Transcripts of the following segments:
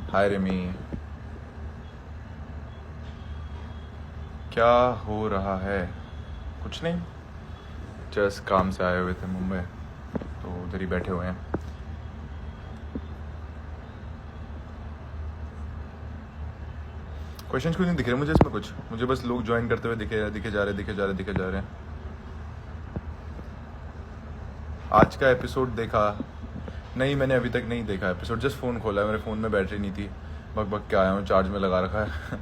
हाय रिमी, क्या हो रहा है? कुछ नहीं, जस्ट काम से आए हुए थे मुंबई, तो उधर ही बैठे हुए हैं। क्वेश्चंस कुछ नहीं दिख रहे मुझे इसमें, कुछ मुझे बस लोग ज्वाइन करते हुए दिखे जा रहे हैं। आज का एपिसोड देखा नहीं मैंने, अभी तक नहीं देखा एपिसोड, जस्ट फ़ोन खोला है, मेरे फ़ोन में बैटरी नहीं थी, बक के आया हूँ, चार्ज में लगा रखा है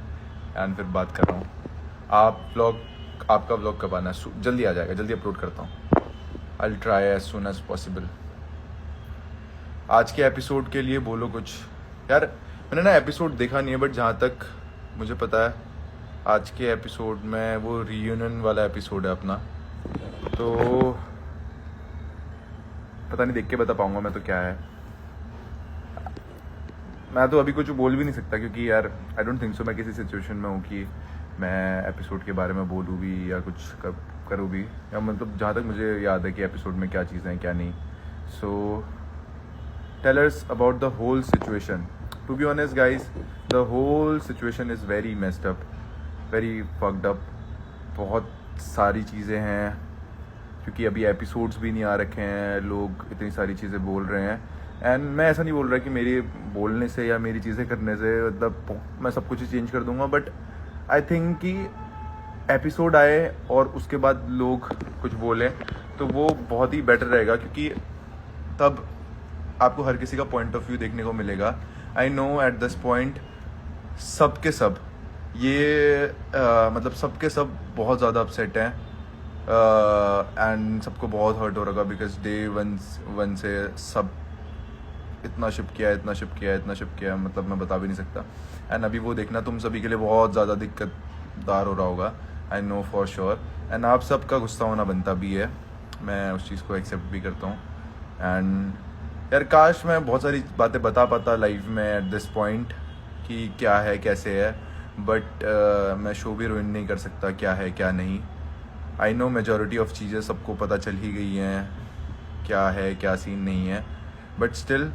एंड फिर बात कर रहा हूँ। आपका व्लॉग कब आना है? जल्दी आ जाएगा, जल्दी अपलोड करता हूँ। I will try as soon as possible. आज के एपिसोड के लिए बोलो कुछ यार। मैंने ना एपिसोड देखा नहीं है, बट जहाँ तक मुझे पता है आज के एपिसोड में वो रीयूनियन वाला एपिसोड है अपना, तो पता नहीं, देख के बता पाऊंगा मैं तो क्या है। मैं तो अभी कुछ बोल भी नहीं सकता, क्योंकि यार आई डोंट थिंक सो मैं किसी सिचुएशन में हूँ कि मैं एपिसोड के बारे में बोलूँ भी या कुछ करूँ भी, या मतलब जहाँ तक मुझे याद है कि एपिसोड में क्या चीज़ें हैं क्या नहीं। So tell us about the whole situation. To be honest guys, the whole situation is very messed up, very fucked up. बहुत सारी चीज़ें हैं, क्योंकि अभी एपिसोड्स भी नहीं आ रखे हैं, लोग इतनी सारी चीज़ें बोल रहे हैं। एंड मैं ऐसा नहीं बोल रहा कि मेरे बोलने से या मेरी चीज़ें करने से मतलब मैं सब कुछ ही चेंज कर दूंगा, बट आई थिंक कि एपिसोड आए और उसके बाद लोग कुछ बोलें तो वो बहुत ही बेटर रहेगा, क्योंकि तब आपको हर किसी का पॉइंट ऑफ व्यू देखने को मिलेगा। I know at this point सब के सब ये मतलब सब के सब बहुत ज़्यादा अपसेट हैं एंड सबको बहुत हर्ट हो रहा, बिकॉज डे वन से सब इतना शिप किया, मतलब मैं बता भी नहीं सकता। एंड अभी वो देखना तुम सभी के लिए बहुत ज़्यादा दिक्कतदार हो रहा होगा, I know for sure. And आप सबका गुस्सा होना बनता भी है, मैं उस चीज़ को एक्सेप्ट भी करता हूँ। एंड यार काश मैं बहुत सारी बातें बता पाता लाइव में एट दिस पॉइंट कि क्या है कैसे है, बट मैं शो भी रुइन नहीं कर सकता क्या है क्या नहीं। आई नो मेजॉरिटी ऑफ चीज़ें सबको पता चल ही गई हैं, क्या है क्या सीन नहीं है, बट स्टिल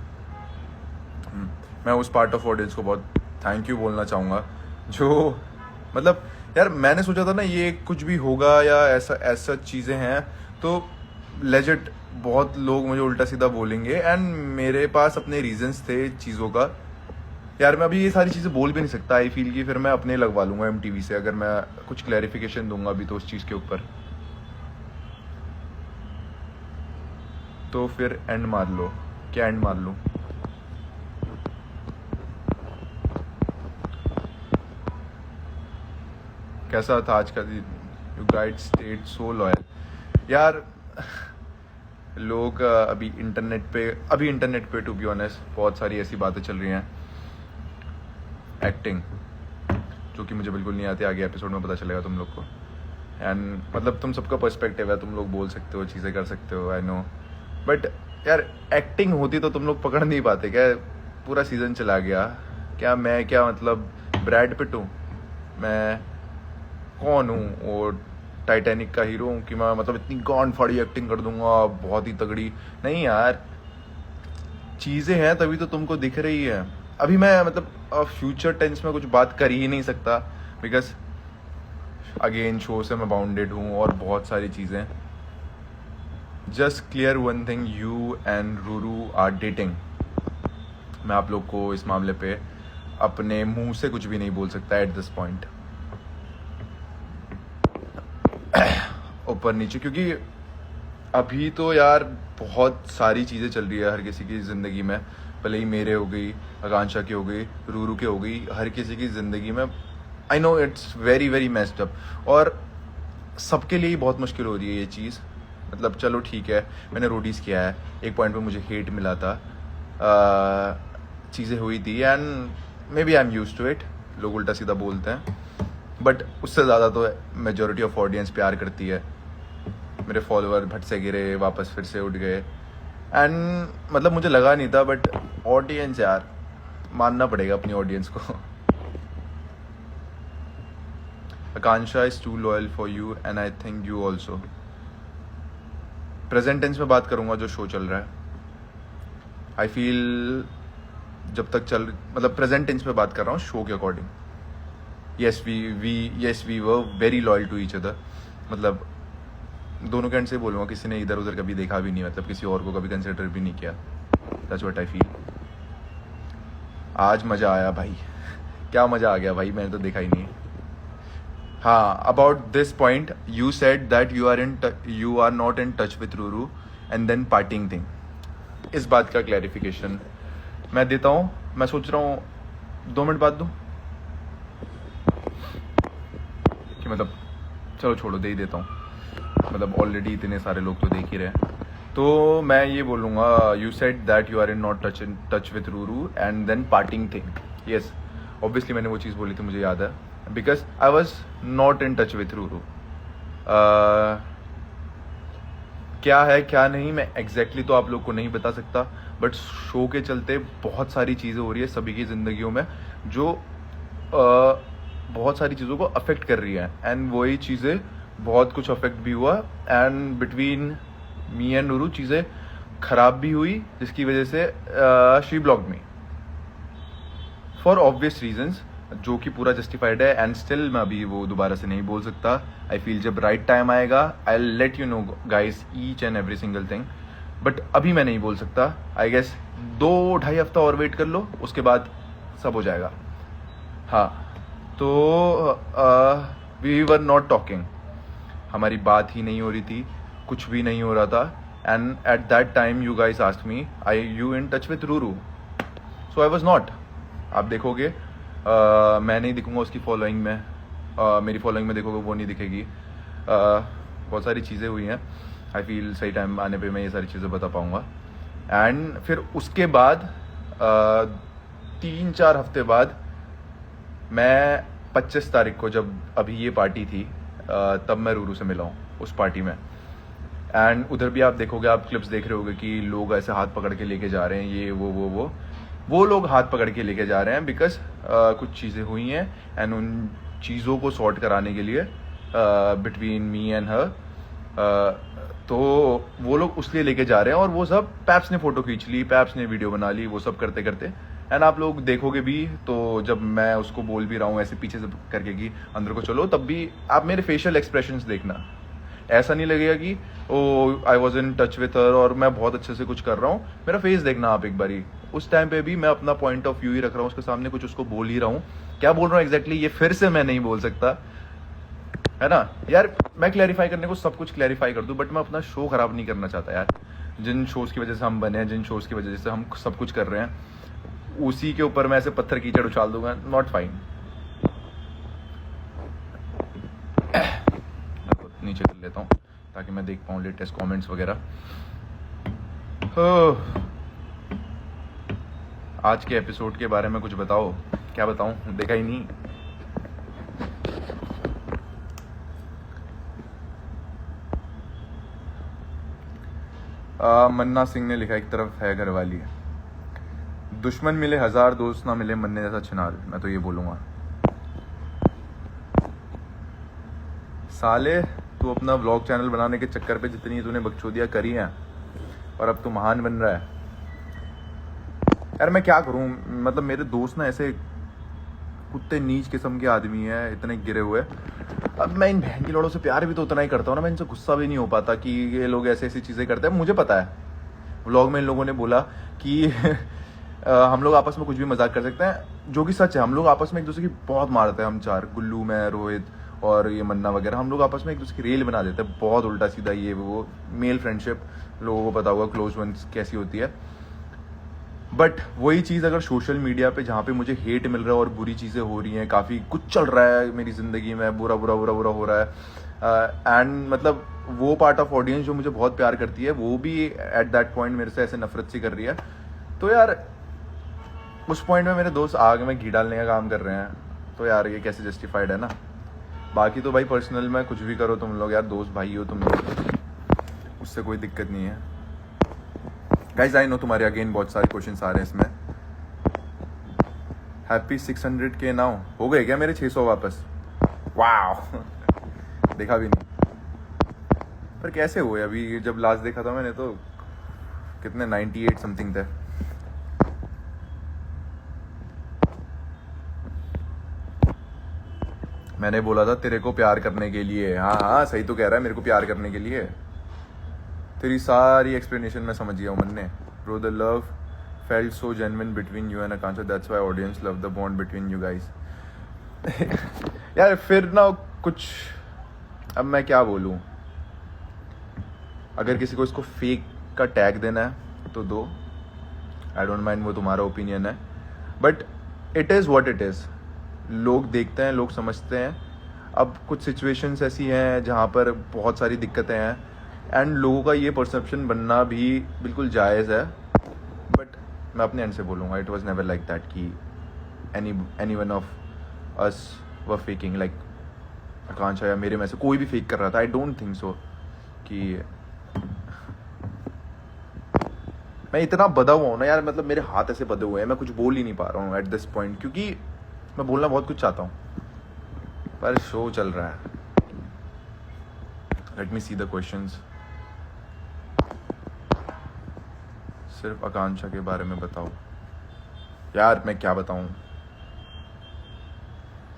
मैं उस पार्ट ऑफ ऑडियंस को बहुत थैंक यू बोलना चाहूँगा जो मतलब यार मैंने सोचा था ना ये कुछ भी होगा या ऐसा ऐसा चीज़ें हैं, तो लेजिट बहुत लोग मुझे उल्टा सीधा बोलेंगे एंड मेरे पास अपने रीजंस थे चीज़ों का। यार मैं अभी ये सारी चीज़ें बोल भी नहीं सकता, आई फील कि फिर मैं अपने लगवा लूँगा MTV से, अगर मैं कुछ क्लैरिफिकेशन दूंगा अभी तो उस चीज़ के ऊपर, तो फिर एंड मार लो। क्या एंड मार लूँ? कैसा था आज का दिन? You guide state so loyal यार। लोग अभी इंटरनेट पे टू बी ऑनेस्ट बहुत सारी ऐसी बातें चल रही हैं, एक्टिंग जो कि मुझे बिल्कुल नहीं आती, आगे एपिसोड में पता चलेगा तुम लोग को। एंड मतलब तुम सबका पर्सपेक्टिव है, तुम लोग बोल सकते हो, चीज़ें कर सकते हो, आई नो, बट यार एक्टिंग होती तो तुम लोग पकड़ नहीं पाते क्या? पूरा सीज़न चला गया, क्या मतलब ब्रैड पिट हूँ मैं? कौन हूँ? और टाइटैनिक का हीरो हूँ कि मैं मतलब इतनी गांड फाड़ी एक्टिंग कर दूंगा बहुत ही तगड़ी? नहीं यार, चीज़ें हैं तभी तो तुमको दिख रही है। अभी मैं मतलब फ्यूचर टेंस में कुछ बात कर ही नहीं सकता, बिकॉज अगेन शो से मैं बाउंडेड हूँ और बहुत सारी चीज़ें। Just clear one thing, you and Ruru are dating. मैं आप लोग को इस मामले पे अपने मुंह से कुछ भी नहीं बोल सकता एट दिस पॉइंट, ऊपर नीचे, क्योंकि अभी तो यार बहुत सारी चीज़ें चल रही है हर किसी की ज़िंदगी में, भले ही मेरे हो गई, आकांक्षा की हो गई, रूरू की हो गई, हर किसी की ज़िंदगी में। I know it's very very messed up, और सबके लिए ही बहुत मुश्किल हो रही है ये चीज़। मतलब चलो ठीक है, मैंने रोडीज़ किया है, एक पॉइंट पे मुझे हेट मिला था, चीज़ें हुई थी, and maybe I am use to it. लोग उल्टा सीधा बोलते हैं, बट उससे ज़्यादा तो मेजोरिटी ऑफ ऑडियंस प्यार करती है। मेरे फॉलोअर भट से गिरे, वापस फिर से उठ गए, एंड मतलब मुझे लगा नहीं था, बट ऑडियंस यार, मानना पड़ेगा अपनी ऑडियंस को। Akanksha is to loyal for you and I think you also. Present tense में बात करूंगा जो शो चल रहा है। आई फील जब तक चल, मतलब प्रेजेंट टेंस पे बात कर रहा हूँ शो के according, yes we were very loyal to each other. मतलब दोनों के एंड से बोलूँगा, किसी ने इधर उधर कभी देखा भी नहीं, मतलब किसी और को कभी कंसिडर भी नहीं किया। That's what I feel. आज मज़ा आया भाई, क्या मज़ा आ गया भाई, मैंने तो देखा ही नहीं। हाँ, about this point you said that you are not in touch with Ruru and then parting thing. इस बात का क्लैरिफिकेशन मैं देता हूँ। मैं सोच रहा हूँ 2 मिनट बाद दूँ कि मतलब चलो छोड़ो, दे ही देता हूँ, मतलब ऑलरेडी इतने सारे लोग तो देख ही रहे हैं। तो मैं ये बोलूँगा, you said that you are in touch with Ruru and then parting thing. Yes, obviously मैंने वो चीज़ बोली थी, मुझे याद है, because I was not in touch with Ruru. क्या है क्या नहीं मैं एग्जैक्टली तो आप लोग को नहीं बता सकता, बट शो के चलते बहुत सारी चीज़ें हो रही है सभी की ज़िंदगियों में जो बहुत सारी चीज़ों को अफेक्ट कर रही है, एंड वही चीज़ें बहुत कुछ अफेक्ट भी हुआ, and between me and Nuru चीज़ें ख़राब भी हुई, जिसकी वजह से she blocked me for obvious reasons, जो कि पूरा जस्टिफाइड है। एंड स्टिल मैं अभी वो दोबारा से नहीं बोल सकता। आई फील जब राइट टाइम आएगा I let you know guys each and every single thing, but अभी मैं नहीं बोल सकता। आई गेस 2-2.5 हफ्ता और वेट कर लो, उसके बाद सब हो जाएगा। हाँ, तो वी वर नॉट टॉकिंग, हमारी बात ही नहीं हो रही थी, कुछ भी नहीं हो रहा था। And at that time you guys asked me, I you in touch with Ruru? So I was not. आप देखोगे मैं नहीं दिखूंगा उसकी फॉलोइंग में, मेरी फॉलोइंग में देखोगे वो नहीं दिखेगी। बहुत सारी चीज़ें हुई हैं। आई फील सही टाइम आने पे मैं ये सारी चीज़ें बता पाऊँगा। एंड फिर उसके बाद 3-4 हफ्ते बाद मैं 25 तारीख को, जब अभी ये पार्टी थी, तब मैं रूरू से मिला हूँ उस पार्टी में। एंड उधर भी आप देखोगे, आप क्लिप्स देख रहे होगे कि लोग ऐसे हाथ पकड़ के लेके जा रहे हैं, ये वो लोग हाथ पकड़ के लेके जा रहे हैं बिकॉज कुछ चीज़ें हुई हैं, एंड उन चीज़ों को सॉर्ट कराने के लिए बिटवीन मी एंड हर, तो वो लोग उसलिए लेके जा रहे हैं। और वो सब पैप्स ने फ़ोटो खींच ली, पैप्स ने वीडियो बना ली, वो सब करते करते। एंड आप लोग देखोगे भी, तो जब मैं उसको बोल भी रहा हूँ ऐसे पीछे से करके कि अंदर को चलो, तब भी आप मेरे फेशियल एक्सप्रेशंस देखना, ऐसा नहीं लगेगा कि oh I was in touch with her और मैं बहुत अच्छे से कुछ कर रहा हूँ। मेरा फेस देखना आप एक बारी, उस टाइम पे भी मैं अपना पॉइंट ऑफ व्यू ही रख रहा हूँ उसके सामने, कुछ उसको बोल ही रहा हूँ। क्या बोल रहा हूँ एग्जैक्टली ये फिर से मैं नहीं बोल सकता, है ना यार। मैं क्लैरिफाई करने को सब कुछ क्लैरिफाई कर दूं, बट मैं अपना शो खराब नहीं करना चाहता यार। जिन शोज़ की वजह से हम बने हैं, जिन शोज़ की वजह से हम सब कुछ कर रहे हैं, उसी के ऊपर मैं ऐसे पत्थर कीचड़ उछाल दूंगा, नॉट फाइन। नीचे कर लेता हूँ ताकि मैं देख पाऊँ लेटेस्ट कमेंट्स वगैरह। आज के एपिसोड के बारे में कुछ बताओ। क्या बताऊँ, देखा ही नहीं। मन्ना सिंह ने लिखा, एक तरफ है घरवाली, दुश्मन मिले 1000 दोस्त ना मिले मन्ने जैसा छिनाल। मैं तो ये बोलूँगा, साले तू अपना व्लॉग चैनल बनाने के चक्कर पे जितनी तूने बकचोदियाँ करी हैं, और अब तू महान बन रहा है। यार मैं क्या करूं, मतलब मेरे दोस्त ना ऐसे कुत्ते नीच किस्म के आदमी हैं, इतने गिरे हुए। अब मैं इन बहन की लड़ों से प्यार भी तो उतना ही करता हूँ ना, मैं इनसे गुस्सा भी नहीं हो पाता कि ये लोग ऐसी ऐसी चीज़ें करते हैं। मुझे पता है, व्लॉग में इन लोगों ने बोला कि हम लोग आपस में कुछ भी मजाक कर सकते हैं, जो कि सच है। हम लोग आपस में एक दूसरे की बहुत मारते हैं, हम चार, गुल्लू, मैं, रोहित और ये मन्ना वगैरह, हम लोग आपस में एक दूसरे की रेल बना देते हैं, बहुत उल्टा सीधा ये वो। मेल फ्रेंडशिप लोगों को पता होगा, क्लोज वंस कैसी होती है। बट वही चीज़ अगर सोशल मीडिया पे, जहाँ पे मुझे हेट मिल रहा है और बुरी चीज़ें हो रही हैं, काफ़ी कुछ चल रहा है मेरी ज़िंदगी में, बुरा बुरा बुरा बुरा हो रहा है, एंड मतलब वो पार्ट ऑफ ऑडियंस जो मुझे बहुत प्यार करती है, वो भी एट दैट पॉइंट मेरे से ऐसे नफरत सी कर रही है, तो यार उस पॉइंट में मेरे दोस्त आग में घी डालने का काम कर रहे हैं, तो यार ये कैसे जस्टिफाइड है ना। बाकी तो भाई पर्सनल में कुछ भी करो तुम लोग, यार दोस्त भाई हो तुम लोग, उससे कोई दिक्कत नहीं है। गाइज आई नो तुम्हारे अगेन बहुत सारे क्वेश्चंस आ रहे हैं इसमें। हैप्पी 600K नाउ, हो गए क्या मेरे 600 वापस? वाह देखा भी नहीं, पर कैसे हुए? अभी जब लास्ट देखा था मैंने तो कितने 98 समथिंग थे। मैंने बोला था तेरे को प्यार करने के लिए। हाँ हाँ सही तो कह रहा है, मेरे को प्यार करने के लिए। तेरी सारी एक्सप्लेनेशन मैं समझ गया हूँ मन ने। Bro the love felt so genuine between you and Akansha, that's why audience loved the bond between you guys. यार फिर ना कुछ, अब मैं क्या बोलूँ, अगर किसी को इसको फेक का टैग देना है तो दो, आई डोंट माइंड, वो तुम्हारा ओपिनियन है, but it is what it is. लोग देखते हैं, लोग समझते हैं। अब कुछ सिचुएशंस ऐसी हैं जहाँ पर बहुत सारी दिक्कतें हैं एंड लोगों का ये परसेप्शन बनना भी बिल्कुल जायज़ है, बट मैं अपने एंड से बोलूँगा it was never like that कि any one of us were faking, like Akanksha या मेरे में से कोई भी फेक कर रहा था। आई डोंट थिंक सो कि मैं इतना बधा हुआ हूँ ना यार, मतलब मेरे हाथ ऐसे बधे हुए हैं, मैं कुछ बोल ही नहीं पा रहा हूँ एट दिस पॉइंट, क्योंकि मैं बोलना बहुत कुछ चाहता हूँ पर शो चल रहा है। Let me see the questions. सिर्फ आकांक्षा के बारे में बताओ। यार मैं क्या बताऊं,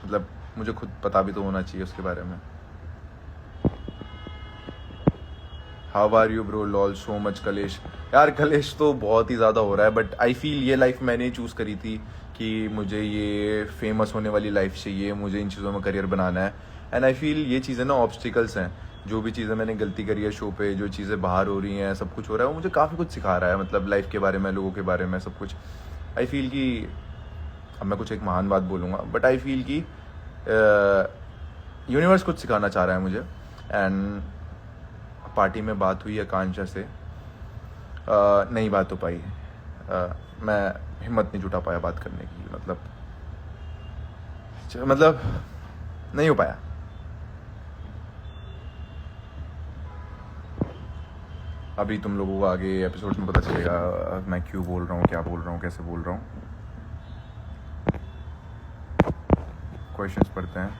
मतलब मुझे खुद पता भी तो होना चाहिए उसके बारे में। How are you bro, lol so much कलेश। यार कलेश तो बहुत ही ज़्यादा हो रहा है, बट आई फील ये लाइफ मैंने चूज़ करी थी कि मुझे ये फेमस होने वाली लाइफ चाहिए, मुझे इन चीज़ों में करियर बनाना है। एंड आई फील ये चीज़ें ना ऑब्स्टिकल्स हैं। जो भी चीज़ें मैंने गलती करी है शो पे, जो चीज़ें बाहर हो रही हैं, सब कुछ हो रहा है, वो मुझे काफ़ी कुछ सिखा रहा है, मतलब लाइफ के बारे में, लोगों के बारे में, सब कुछ। आई फील कि अब मैं कुछ एक महान बात बोलूँगा, बट आई फील कि यूनिवर्स कुछ सिखाना चाह रहा है मुझे। एंड पार्टी में बात हुई आकांक्षा से, नहीं बात हो पाई। मैं हिम्मत नहीं जुटा पाया बात करने की, मतलब नहीं हो पाया। अभी तुम लोगों को आगे एपिसोड में पता चलेगा मैं क्यों बोल रहा हूँ, क्या बोल रहा हूँ, कैसे बोल रहा हूँ। क्वेश्चंस पढ़ते हैं।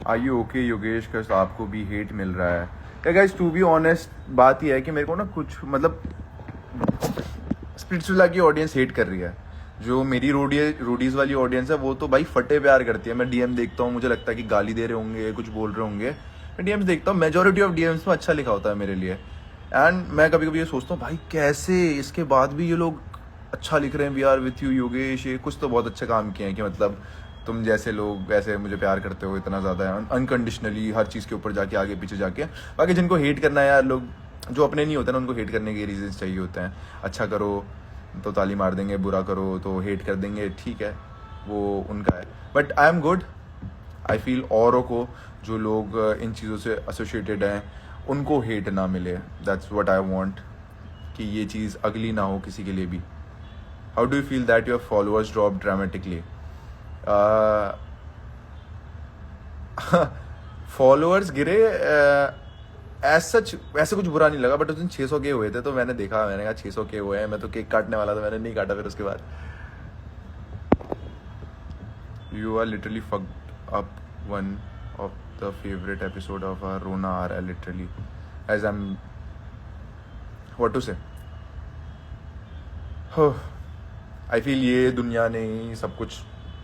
आर यू ओके योगेश, कस आपको भी हेट मिल रहा है? क्या गाइस, टू बी ऑनेस्ट बात यह है कि मेरे को ना कुछ, मतलब स्पिरिचुअल की ऑडियंस हेट कर रही है। जो मेरी रोडीज वाली ऑडियंस है वो तो भाई फटे प्यार करती है। मैं डीएम देखता हूँ, मुझे लगता है कि गाली दे रहे होंगे, कुछ बोल रहे होंगे। मैं डीएम्स देखता हूँ, मेजोरिटी ऑफ डीएम्स में अच्छा लिखा होता है मेरे लिए। एंड मैं कभी कभी ये सोचता हूँ भाई कैसे इसके बाद भी ये लोग अच्छा लिख रहे हैं, we are with you Yogesh, ये कुछ तो बहुत अच्छे काम किए हैं कि मतलब तुम जैसे लोग ऐसे मुझे प्यार करते हो इतना ज़्यादा अनकंडीशनली, हर चीज़ के ऊपर जाके, आगे पीछे जाके। बाकी जिनको हेट करना है यार, लोग जो अपने नहीं होते ना, उनको हेट करने के रीजन चाहिए होते हैं। अच्छा करो तो ताली मार देंगे, बुरा करो तो हेट कर देंगे, ठीक है वो उनका है। But I am good. I feel औरों को, जो लोग इन चीज़ों से एसोसिएटेड हैं, उनको हेट ना मिले। दैट्स व्हाट आई वांट, कि ये चीज़ अगली ना हो किसी के लिए भी। How do you feel that your followers drop dramatically? Followers गिरे ऐसे कुछ बुरा नहीं लगा, बट उस दिन 600 के हुए थे तो मैंने देखा, मैंने कहा 600 के हुए हैं, मैं तो केक काटने वाला था, मैंने नहीं काटा फिर उसके बाद। You are literally fucked up one of the favourite episode of our रोना आर है literally, as I am what to say. I feel ये दुनिया ने ही सब कुछ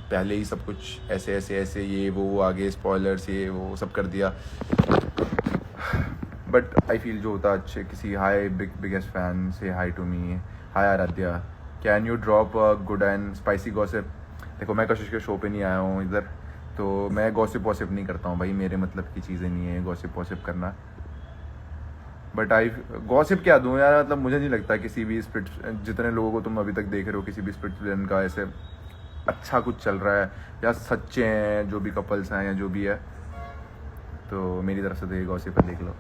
पहले ही सब कुछ ऐसे ऐसे ऐसे ये वो आगे स्पॉयलर्स ये वो सब कर दिया। बट आई फील जो होता अच्छे किसी हाई बिगेस्ट फैन से hi to me, hi Aaradhya, can you drop good and spicy gossip? देखो मैं कशिश के शो पे नहीं आया हूँ इधर, तो मैं गॉसिप वॉसिप नहीं करता हूँ भाई, मेरे मतलब की चीज़ें नहीं है गॉसिप वॉसिप करना। बट आई गॉसिप क्या दूँ यार, मतलब मुझे नहीं लगता किसी भी स्पिरिट, जितने लोगों को तुम अभी तक देख रहे हो, किसी भी स्पिरिट का ऐसे अच्छा कुछ चल रहा है या सच्चे हैं जो भी कपल्स हैं या जो भी है, तो मेरी तरफ से तो ये गॉसिप है, देख लो।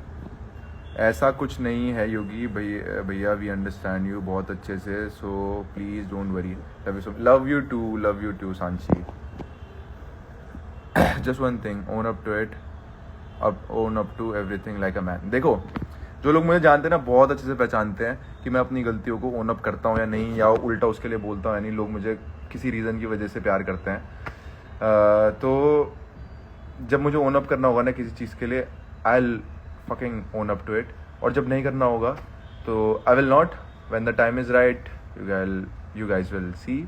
ऐसा कुछ नहीं है योगी भैया, वी अंडरस्टैंड यू बहुत अच्छे से, so please don't worry, love you too Sanchi. Just one thing, own up to it, own up to everything like a man. देखो जो लोग मुझे जानते हैं ना, बहुत अच्छे से पहचानते हैं कि मैं अपनी गलतियों को ओन अप करता हूँ या नहीं, या उल्टा उसके लिए बोलता हूँ या नहीं। लोग मुझे किसी रीज़न की वजह से प्यार करते हैं, तो जब मुझे ओन अप करना होगा ना किसी चीज़ के लिए, I will fucking own up to it. और जब नहीं करना होगा तो I will not. When the time is right, you guys will see.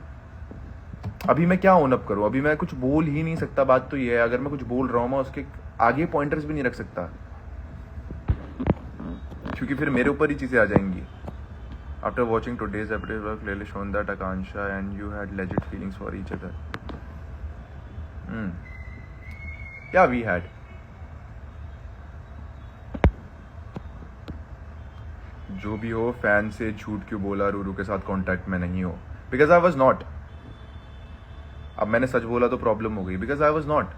अभी मैं क्या ओन अप करूँ? अभी मैं कुछ बोल ही नहीं सकता। बात तो ये है, अगर मैं कुछ बोल रहा हूँ मैं उसके आगे पॉइंटर्स भी नहीं रख सकता, क्योंकि फिर मेरे ऊपर ही चीज़ें आ जाएंगी। After watching today's episode were clearly shown that Akanksha and you had legit feelings for each other. या वी हैड। जो भी हो, फैन से झूठ क्यों बोला रूरू के साथ कांटेक्ट में नहीं हो? Because I was not. अब मैंने सच बोला तो प्रॉब्लम हो गई, बिकॉज आई वॉज नॉट।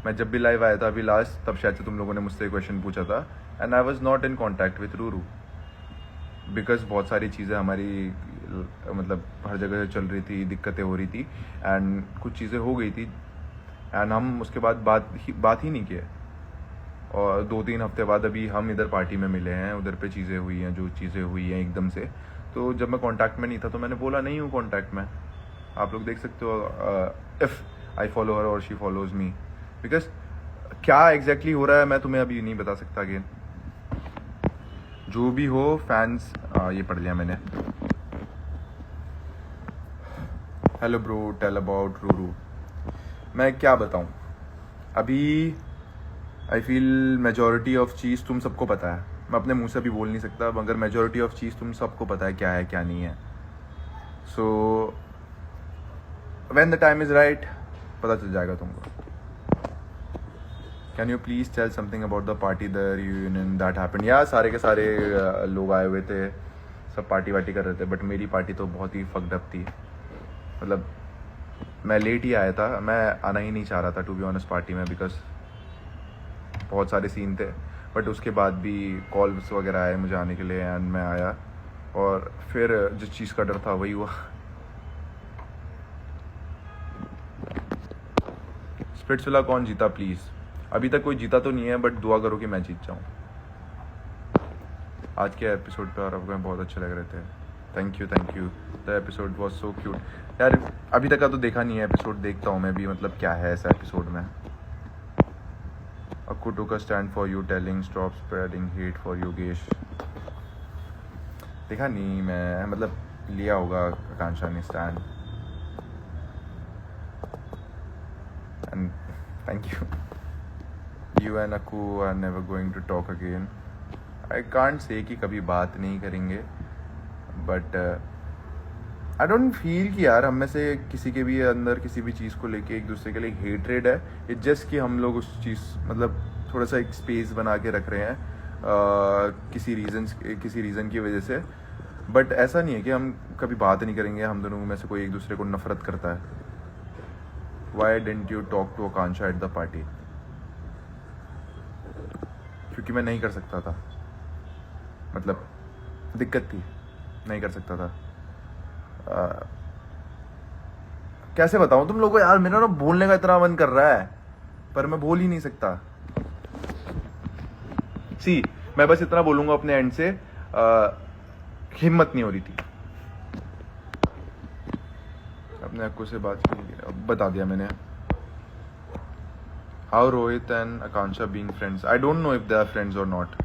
मैं जब भी लाइव आया था अभी लास्ट, तब शायद से तुम लोगों ने मुझसे क्वेश्चन पूछा था, and I was not in contact with Ruru, because बहुत सारी चीज़ें हमारी मतलब हर जगह से चल रही थी, दिक्कतें हो रही थी, एंड कुछ चीज़ें हो गई थी, एंड हम उसके बाद बात ही नहीं किए। और 2-3 हफ्ते बाद अभी हम इधर पार्टी में मिले हैं, उधर पे चीज़ें हुई हैं, जो चीज़ें हुई हैं एकदम से। तो जब मैं कांटेक्ट में नहीं था तो मैंने बोला नहीं हूँ कांटेक्ट में। आप लोग देख सकते हो, इफ़ आई फॉलो हर और शी फॉलोज मी, बिकॉज क्या एग्जैक्टली हो रहा है मैं तुम्हें अभी नहीं बता सकता। अगेन जो भी हो, फैंस ये पढ़ लिया मैंने। Hello bro, tell about Ruru. मैं क्या बताऊँ अभी? आई फील मेजॉरिटी ऑफ चीज़ तुम सबको पता है। मैं अपने मुंह से भी बोल नहीं सकता, मगर मेजॉरिटी ऑफ चीज़ तुम सबको पता है क्या नहीं है। So when the time is right पता चल जाएगा तुमको। Can you please tell something about the party, the reunion that happened? या सारे के सारे लोग आए हुए थे, सब पार्टी वार्टी कर रहे थे, बट मेरी पार्टी तो बहुत ही फक्ड अप थी। मतलब मैं लेट ही आया था, मैं आना ही नहीं चाह रहा था टू बी ऑनेस्ट पार्टी में, बिकॉज बहुत सारे सीन थे। बट उसके बाद भी कॉल्स वगैरह आए मुझे आने के लिए, एंड मैं आया, और फिर जिस चीज़ का डर था वही हुआ। स्प्लिट्सविला कौन जीता प्लीज़? अभी तक कोई जीता तो नहीं है, बट दुआ करो कि मैं जीत जाऊँ। आज के एपिसोड पे और आपको बहुत अच्छे लग रहे थे। Thank you the episode was so cute. यार अभी तक का तो देखा नहीं है एपिसोड, देखता हूँ मैं भी, मतलब क्या है ऐसा एपिसोड में। Akku took a stand for you, telling stop spreading hate for Yogesh. देखा नहीं मैं, मतलब लिया होगा आकांक्षा ने stand, and thank you. You and Akku are never going to talk again. I can't say कि कभी बात नहीं करेंगे, बट आई डोंट फील कि यार हम में से किसी के भी अंदर किसी भी चीज़ को लेके एक दूसरे के लिए हेट्रेड है। इट जस्ट कि हम लोग उस चीज़ मतलब थोड़ा सा एक स्पेस बना के रख रहे हैं किसी रीज़न की वजह से। बट ऐसा नहीं है कि हम कभी बात नहीं करेंगे। हम दोनों में से कोई एक दूसरे को नफरत करता है। Why didn't you talk to Akanksha at the party? क्योंकि मैं नहीं कर सकता था, मतलब दिक्कत थी, नहीं कर सकता था। कैसे बताऊं तुम लोगों को यार, मेरा ना बोलने का इतना मन कर रहा है पर मैं बोल ही नहीं सकता। मैं बस इतना बोलूंगा अपने एंड से, हिम्मत नहीं हो रही थी। अपने अक्कू से बात की, अब बता दिया मैंने। How Rohit and Akanksha being friends? I don't know if they are friends और not.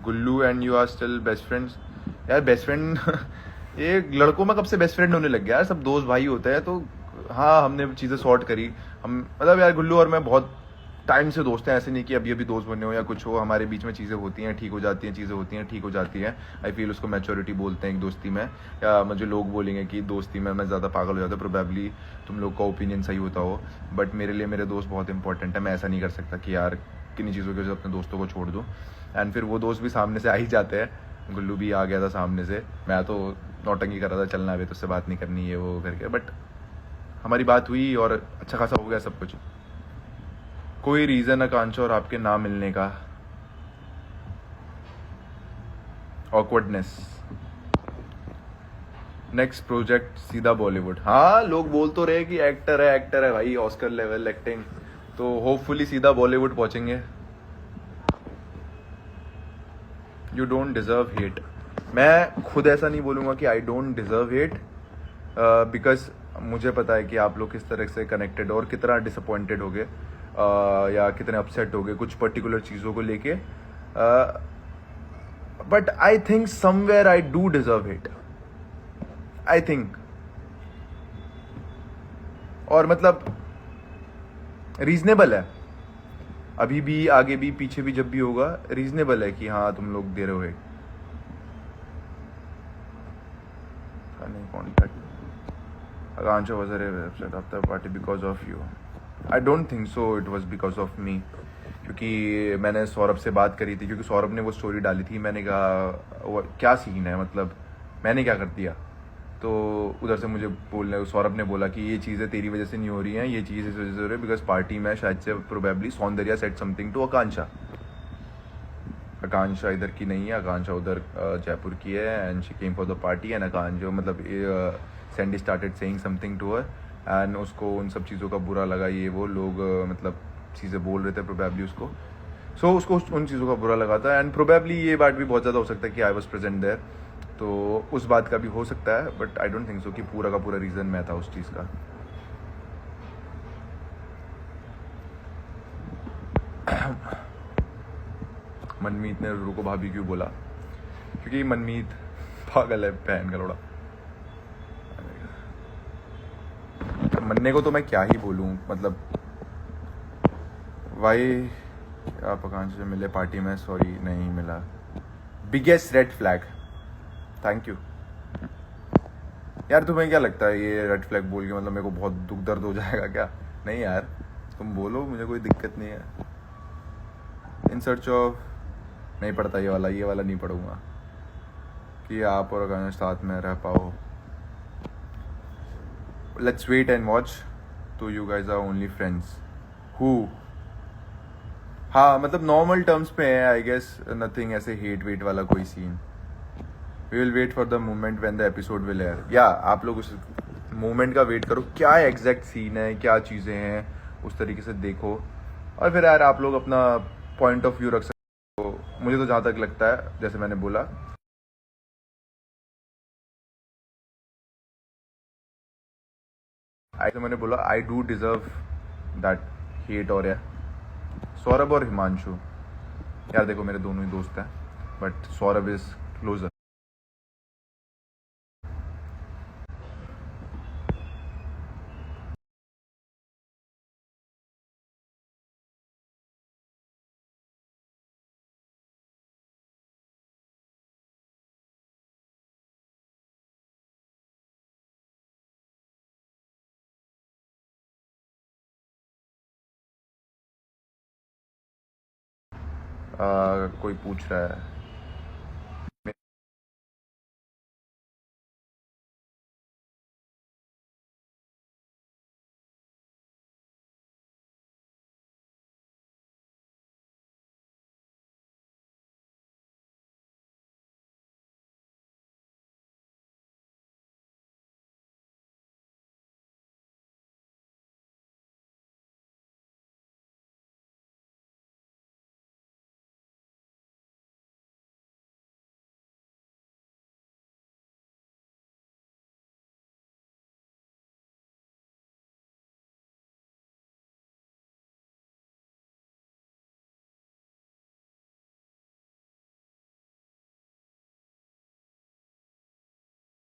Gullu and you are still best friends? यार बेस्ट फ्रेंड ये लड़कों में कब से बेस्ट फ्रेंड होने लग गया यार, सब दोस्त भाई होते हैं। तो हाँ, हमने चीज़ें सॉर्ट करी। हम मतलब यार गुल्लू और मैं बहुत टाइम से दोस्त हैं, ऐसे नहीं कि अभी दोस्त बने हो या कुछ हो। हमारे बीच में चीज़ें होती हैं, ठीक हो जाती हैं, चीज़ें होती हैं, ठीक हो जाती हैं। आई फील उसको मैच्योरिटी बोलते हैं एक दोस्ती में। या मुझे लोग बोलेंगे कि दोस्ती में मैं ज़्यादा पागल हो जाता, प्रोबेबली तुम लोग का ओपिनियन सही होता हो, बट मेरे लिए मेरे दोस्त बहुत इंपॉर्टेंट है। मैं ऐसा नहीं कर सकता कि यार किन्हीं चीज़ों की वजह से अपने दोस्तों को छोड़ दूँ। एंड फिर वो दोस्त भी सामने से आ ही जाते हैं। गुल्लू भी आ गया था सामने से, मैं तो नौटंकी कर रहा था, चलना अभी तो उससे बात नहीं करनी है वो करके, बट हमारी बात हुई और अच्छा खासा हो गया सब कुछ। कोई रीज़न आकांक्षा और आपके ना मिलने का? ऑकवर्डनेस। नेक्स्ट प्रोजेक्ट सीधा बॉलीवुड। हाँ, लोग बोल तो रहे कि एक्टर है भाई, ऑस्कर लेवल एक्टिंग, तो होपफुली सीधा बॉलीवुड पहुंचेंगे। You don't deserve hate. मैं खुद ऐसा नहीं बोलूँगा कि I don't deserve hate, because मुझे पता है कि आप लोग किस तरह से कनेक्टेड और कितना डिसअपॉइंटेड हो गए या कितने अपसेट हो गए कुछ पर्टिकुलर चीज़ों को लेके। But I think somewhere I do deserve hate. I think और मतलब रीजनेबल है, अभी भी आगे भी पीछे भी जब भी होगा रीजनेबल है कि हाँ तुम लोग दे रहे हो एक। नहीं contact Akansha was very upset after the party because of you. I don't think so it was because of me. क्योंकि मैंने सौरभ से बात करी थी, क्योंकि सौरभ ने वो स्टोरी डाली थी। मैंने कहा वो क्या सीन है, मतलब मैंने क्या कर दिया। तो उधर से मुझे बोलने सौरभ ने बोला कि ये चीज़ें तेरी वजह से नहीं हो रही हैं, ये चीज़ इस वजह से हो रही है बिकॉज पार्टी में शायद से probably Saundarya set something to Akanksha. Akanksha इधर की नहीं है, आकांक्षा उधर जयपुर की है and she came for the party and Akanksha मतलब Sandy started saying something to her and उसको उन सब चीज़ों का बुरा लगा। ये वो लोग मतलब चीज़ें बोल रहे थे प्रोबेबली उसको, सो उसको उन चीज़ों का बुरा लगा था एंड प्रोबेबली ये बात भी बहुत ज़्यादा हो सकता है कि आई वॉज प्रेजेंट देयर, तो उस बात का भी हो सकता है। But I don't think so कि पूरा का पूरा रीज़न मैं था उस चीज़ का। मनमीत ने रुको भाभी क्यों बोला, क्योंकि मनमीत पागल है, बहन का लोड़ा। मन्ने को तो मैं क्या ही बोलूँ, मतलब भाई आप आकांक्षा से मिले पार्टी में, सॉरी नहीं मिला, biggest red flag. Thank you यार। तुम्हें क्या लगता है ये रेड फ्लैग बोल के मतलब मेरे को बहुत दुख दर्द हो जाएगा क्या? नहीं यार, तुम बोलो, मुझे कोई दिक्कत नहीं है। इन सर्च ऑफ नहीं पढ़ता, ये वाला नहीं पढ़ूंगा कि आप और आकांक्षा साथ में रह पाओ। लेट्स वेट एंड वॉच, तो you guys are only friends huh, हाँ मतलब नॉर्मल टर्म्स पे है आई गेस, नथिंग ऐसे हेट वेट वाला कोई scene. We will wait for the moment when the episode will air. या आप लोग उस मोमेंट का वेट करो, क्या एग्जैक्ट सीन है, क्या चीज़ें हैं, उस तरीके से देखो और फिर यार आप लोग अपना पॉइंट ऑफ व्यू रख सकते हो। मुझे तो जहाँ तक लगता है, जैसे मैंने बोला, मैंने बोला I do deserve that hate. और या सौरभ और हिमांशु, यार देखो मेरे दोनों ही दोस्त हैं बट सौरभ इज क्लोजर। कोई पूछ रहा है